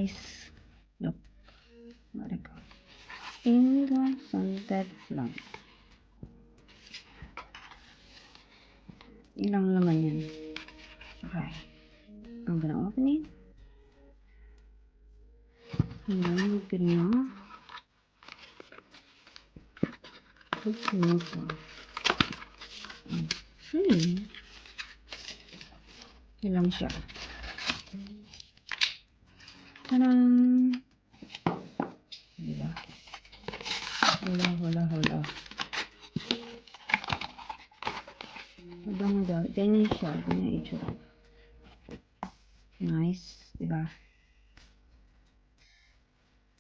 guys. Look. There go. In the scented lang. Ilang laman yan. Okay. I'm gonna open it. Ayan, good na. Good na ito. Ilang siya. Tadang! Diba? Hula. Habang daw, ganyan siya. Ganyan itsura. Nice. Diba?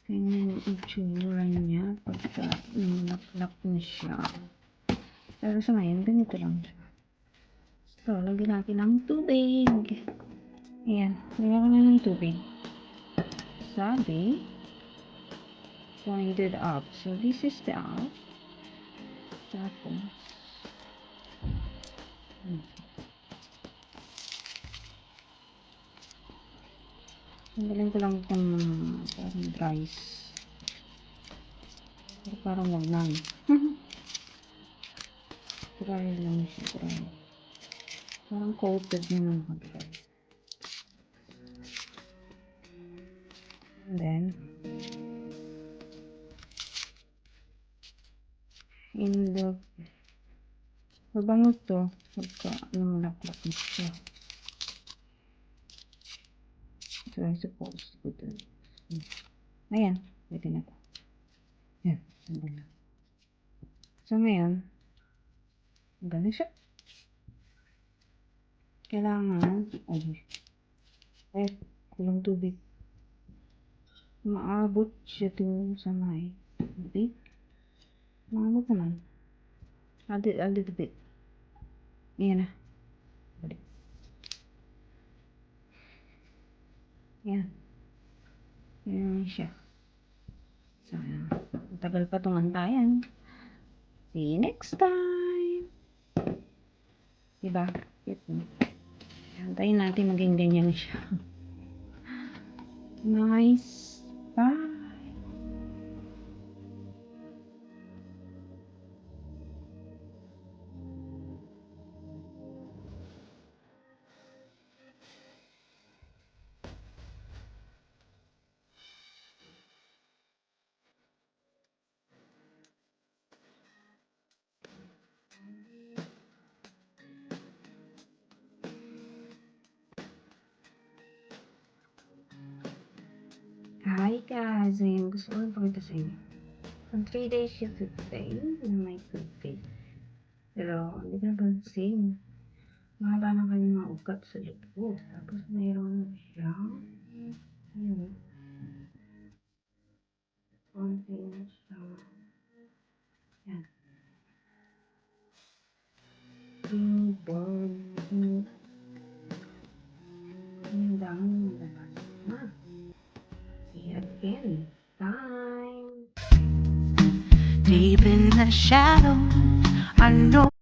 Ganyan yung itsura niya pagka nulaklak na siya. Pero sa ngayon, ganito lang siya. So, lagyan natin ng tubig. Ayan. Lagyan ko na ng tubig. Sabi, going to the up. So, this is the up. Tapos, tanggalin ko lang itong parang rice. Pero parang wag lang. Dry lang siya, dry. Parang coated yun ang pag-dry. And then, in the mabango to, pagka nulaklak na siya. So, I suppose to put it. Ayan, pwede na to. Ayan, sandali lang. So, ngayon, ganun siya. Kailangan, kulang tubig. Maabot siya dun sa may tubig. Maabot naman. A little bit. Ayan na. Balik. Ayan. Ayan siya. So, ayan. Matagal pa itong antayan. See you next time. Diba? Antayin natin maging ganyan siya. Nice. Bye. Hi guys, ngayon gusto ko ipakita sa inyo. From 3 days shift today na may toothpaste. Pero, hindi ko napansin. Mahaba na kanyang mga ugat sa likod. Tapos mayroon siya. Ayun. Konti na siya. Yan. Yung bag. Yung dami yung labas na. See you again. Time. Deep in the shadow, I know.